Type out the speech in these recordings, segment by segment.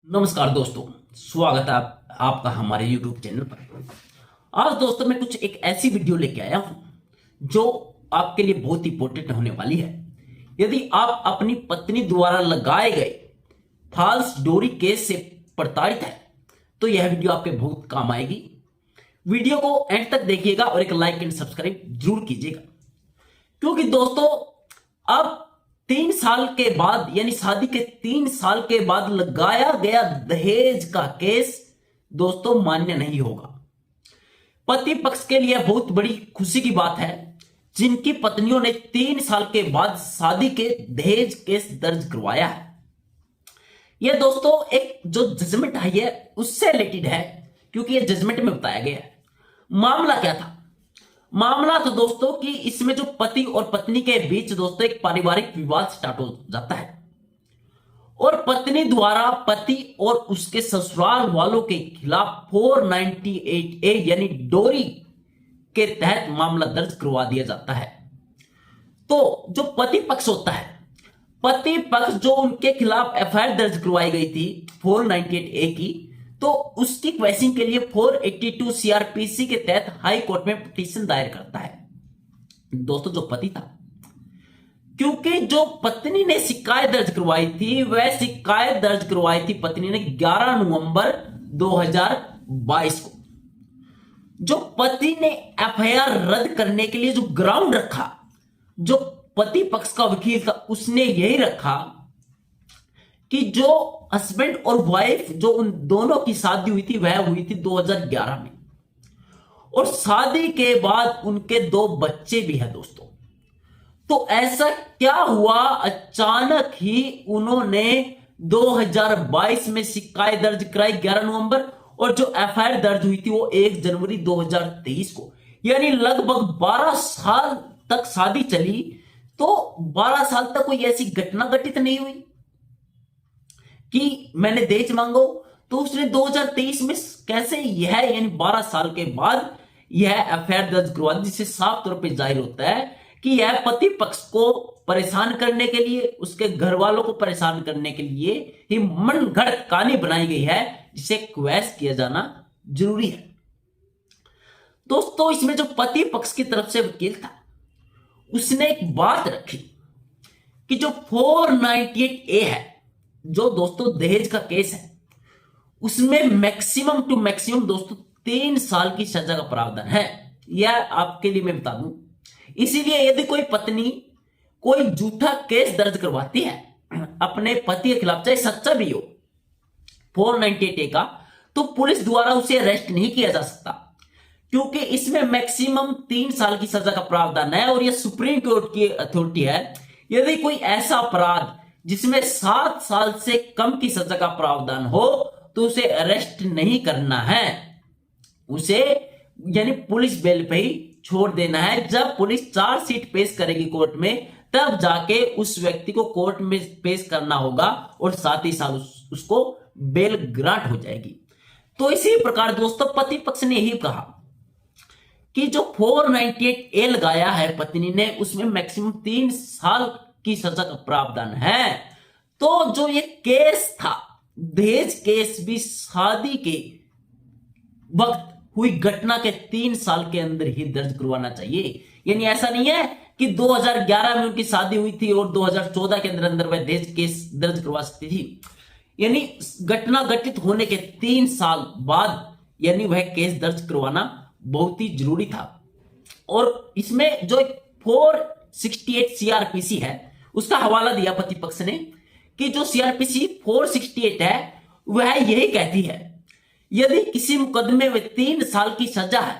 नमस्कार दोस्तों, स्वागत है आपका हमारे YouTube चैनल पर। आज दोस्तों मैं कुछ एक ऐसी वीडियो लेके आया हूं जो आपके लिए बहुत इंपॉर्टेंट होने वाली है। यदि आप अपनी पत्नी द्वारा लगाए गए फॉल्स डोरी केस से प्रताड़ित है तो यह वीडियो आपके बहुत काम आएगी। वीडियो को एंड तक देखिएगा और एक लाइक एंड सब्सक्राइब जरूर कीजिएगा, क्योंकि दोस्तों अब 3 साल के बाद यानी शादी के 3 साल के बाद लगाया गया दहेज का केस दोस्तों मान्य नहीं होगा। पति पक्ष के लिए बहुत बड़ी खुशी की बात है जिनकी पत्नियों ने 3 साल के बाद शादी के दहेज केस दर्ज करवाया है। यह दोस्तों एक जो जजमेंट आई है उससे रिलेटेड है, क्योंकि यह जजमेंट में बताया गया है। मामला क्या था? मामला तो दोस्तों कि इसमें जो पति और पत्नी के बीच दोस्तों एक पारिवारिक विवाद स्टार्ट हो जाता है और पत्नी द्वारा पति और उसके ससुराल वालों के खिलाफ 498A यानी डोरी के तहत मामला दर्ज करवा दिया जाता है। तो जो पति पक्ष होता है, पति पक्ष जो उनके खिलाफ एफआईआर दर्ज करवाई गई थी 498A की, तो उसकी क्वेश्चन के लिए 482 सीआरपीसी के तहत हाई कोर्ट में पिटीशन दायर करता है। दोस्तों जो पति था, क्योंकि जो पत्नी ने शिकायत दर्ज करवाई थी वह शिकायत दर्ज करवाई थी पत्नी ने 11 नवंबर 2022 को। जो पति ने एफआईआर रद्द करने के लिए जो ग्राउंड रखा, जो पति पक्ष का वकील था उसने यही रखा कि जो हस्बैंड और वाइफ जो उन दोनों की शादी हुई थी वह हुई थी 2011 में और शादी के बाद उनके 2 बच्चे भी हैं दोस्तों। तो ऐसा क्या हुआ अचानक ही उन्होंने 2022 में शिकायत दर्ज कराई 11 नवंबर और जो एफआईआर दर्ज हुई थी वो 1 जनवरी 2023 को, यानी लगभग 12 साल तक शादी चली। तो 12 साल तक कोई ऐसी घटना घटित नहीं हुई कि मैंने दहेज मांगो, तो उसने 2023 में कैसे यह यानी 12 साल के बाद यह एफआईआर दर्ज करवा दी, जिससे साफ तौर पे जाहिर होता है कि यह पति पक्ष को परेशान करने के लिए, उसके घर वालों को परेशान करने के लिए ही मन घड़त कहानी बनाई गई है, जिसे क्वेश किया जाना जरूरी है। दोस्तों इसमें जो पति पक्ष की तरफ से वकील था उसने एक बात रखी कि जो 498A है, जो दोस्तों दहेज का केस है, उसमें मैक्सिमम टू मैक्सिमम दोस्तों 3 साल की सजा का प्रावधान है। यह आपके लिए मैं बता दूं। इसीलिए यदि कोई पत्नी कोई झूठा केस दर्ज करवाती है अपने पति के खिलाफ, चाहे सच्चा भी हो 498A का, तो पुलिस द्वारा उसे अरेस्ट नहीं किया जा सकता, क्योंकि इसमें मैक्सिमम 3 साल की सजा का प्रावधान है और यह सुप्रीम कोर्ट की अथॉरिटी है। यदि कोई ऐसा अपराध जिसमें 7 साल से कम की सजा का प्रावधान हो तो उसे अरेस्ट नहीं करना है, उसे यानी पुलिस बेल पे ही छोड़ देना है। जब पुलिस चार्जशीट पेश करेगी कोर्ट में, तब जाके उस व्यक्ति को कोर्ट में पेश करना होगा और साथ ही साथ उसको बेल ग्रांट हो जाएगी। तो इसी प्रकार दोस्तों पति पक्ष ने यही कहा कि जो 498A लगाया है पत्नी ने, उसमें मैक्सिमम 3 साल की सजा का प्रावधान है। तो जो ये केस था दहेज केस भी शादी के वक्त हुई घटना के 3 साल के अंदर ही दर्ज करवाना चाहिए। यानी ऐसा नहीं है कि 2011 में उनकी शादी हुई थी और 2014 के अंदर अंदर वह दहेज केस दर्ज करवा सकती थी। यानी घटना घटित होने के 3 साल बाद यानी वह केस दर्ज करवाना बहुत ही जरूरी था। और इसमें जो 468 सीआरपीसी है उसका हवाला दिया पति पक्ष ने कि जो सीआरपीसी 468 है वह यही कहती है यदि किसी मुकदमे में 3 साल की सजा है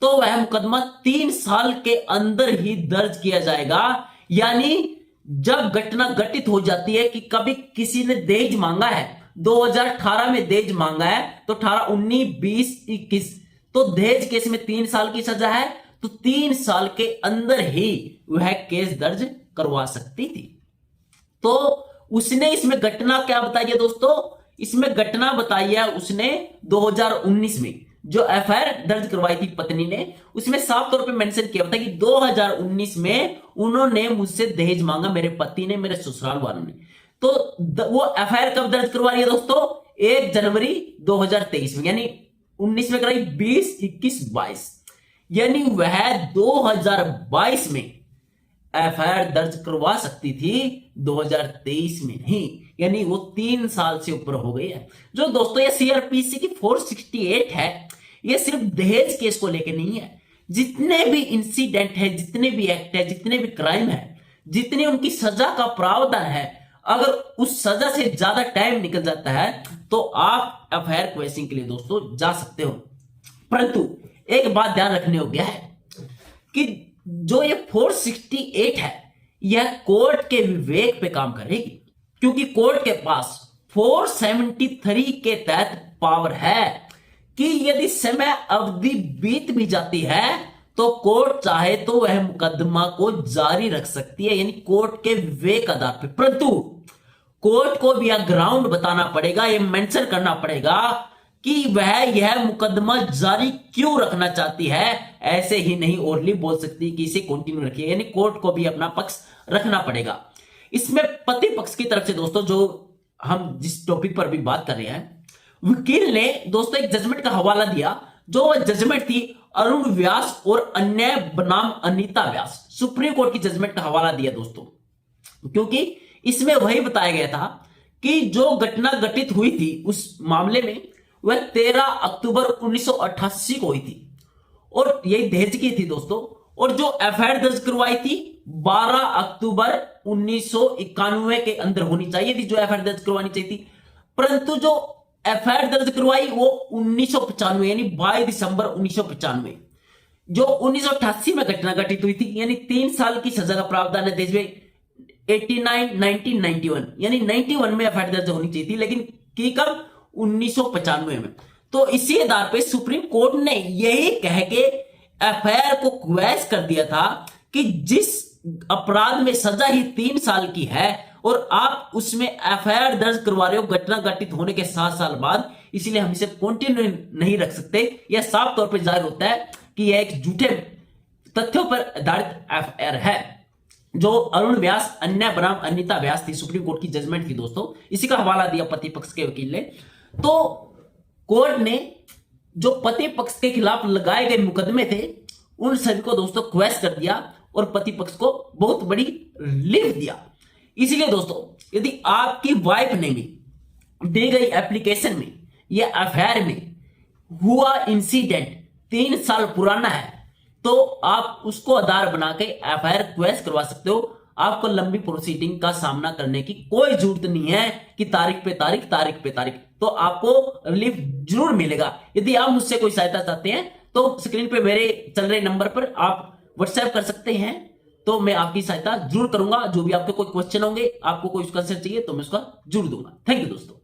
तो वह मुकदमा 3 साल के अंदर ही दर्ज किया जाएगा। यानी जब घटना घटित हो जाती है कि कभी किसी ने दहेज मांगा है, 2018 में दहेज मांगा है, तो 18, 19, 20, 21, तो दहेज केस में 3 साल की सजा है, तो 3 साल के अंदर ही वह केस दर्ज करवा सकती थी। तो उसने इसमें घटना क्या बताई है दोस्तों? इसमें घटना बताई है उसने 2019 में जो एफआईआर दर्ज करवाई थी पत्नी ने, उसमें साफ तौर पे मेंशन किया था कि 2019 में उन्होंने मुझसे दहेज मांगा, मेरे पति ने, मेरे ससुराल वालों ने। तो वो एफआईआर कब दर्ज करवा रही है दोस्तों? 1 जनवरी 2023 में, यानी 19 में कराई, 20, 21, 22, यानी वह 2022 में एफआईआर दर्ज करवा सकती थी, 2023 में नहीं, यानी वो 3 साल से ऊपर हो गई है। जो दोस्तों ये सीआरपीसी की 468 है, ये सिर्फ दहेज केस को लेकर नहीं है, जितने भी इंसिडेंट है, जितने भी एक्ट है, जितने भी क्राइम है, जितनी उनकी सजा का प्रावधान है, अगर उस सजा से ज्यादा टाइम निकल जाता है तो आप एफआईआर क्वेश्चन के लिए दोस्तों जा सकते हो। परंतु एक बात ध्यान रखने योग्य है कि जो ये 468 है, यह कोर्ट के विवेक पे काम करेगी, क्योंकि कोर्ट के पास 473 के तहत पावर है कि यदि समय अवधि बीत भी जाती है तो कोर्ट चाहे तो वह मुकदमा को जारी रख सकती है, यानी कोर्ट के विवेक आधार पर। परंतु कोर्ट को भी यह ग्राउंड बताना पड़ेगा, यह मेंशन करना पड़ेगा कि वह यह मुकदमा जारी क्यों रखना चाहती है। ऐसे ही नहीं ओरली बोल सकती कि इसे कंटिन्यू रखिए, यानी कोर्ट को भी अपना पक्ष रखना पड़ेगा। इसमें पति पक्ष की तरफ से दोस्तों, जो हम जिस टॉपिक पर भी बात कर रहे हैं, वकील ने दोस्तों एक जजमेंट का हवाला दिया, जो वह जजमेंट थी अरुण व्यास और अन्य बनाम अनीता व्यास, सुप्रीम कोर्ट की जजमेंट का हवाला दिया दोस्तों, क्योंकि इसमें वही बताया गया था कि जो घटना घटित हुई थी उस मामले में वह 13 अक्टूबर 1988 को हुई थी और यही दहेज की थी दोस्तों। और जो एफआईआर दर्ज करवाई थी 12 अक्टूबर 1991 के अंदर होनी चाहिए थी, जो एफआईआर दर्ज करवानी चाहिए थी, परंतु जो एफआईआर दर्ज करवाई वो 1995, यानी 22 दिसंबर 1995। जो 1988 में घटना घटित हुई थी, यानी 3 साल की सजा का प्रावधान है देश में, 89, 1991, यानी 91 में एफआईआर दर्ज होनी चाहिए थी, लेकिन की कब, 1995 में। तो इसी आधार पे सुप्रीम कोर्ट ने यही कह के एफआईआर को क्वैश कर दिया था कि जिस अपराध में सजा ही 3 साल की है और आप उसमें एफआईआर दर्ज करवा रहे हो घटना घटित होने के 7 साल बाद, इसलिए हम इसे कंटिन्यू नहीं रख सकते। यह साफ तौर पर जाहिर होता है कि यह एक झूठे तथ्यों पर आधारित एफआईआर है। जो अरुण व्यास, अन्य बनाम अनीता व्यास थी, सुप्रीम कोर्ट की जजमेंट थी दोस्तों, इसी का हवाला दिया पति पक्ष के वकील ने। तो कोर्ट ने जो पति पक्ष के खिलाफ लगाए गए मुकदमे थे उन सभी को दोस्तों क्वैश कर दिया और पति पक्ष को बहुत बड़ी रिलीफ दिया। इसीलिए दोस्तों, यदि आपकी वाइफ ने भी दी गई एप्लीकेशन में या एफआईआर में हुआ इंसिडेंट 3 साल पुराना है तो आप उसको आधार बना के एफआईआर क्वैश करवा सकते हो। आपको लंबी प्रोसीडिंग का सामना करने की कोई जरूरत नहीं है कि तारीख पे तारीख, तो आपको रिलीफ जरूर मिलेगा। यदि आप मुझसे कोई सहायता चाहते हैं तो स्क्रीन पे मेरे चल रहे नंबर पर आप व्हाट्सएप कर सकते हैं, तो मैं आपकी सहायता जरूर करूंगा। जो भी आपके कोई क्वेश्चन होंगे, आपको कोई उसका आंसर चाहिए तो मैं उसका जरूर दूंगा। थैंक यू दोस्तों।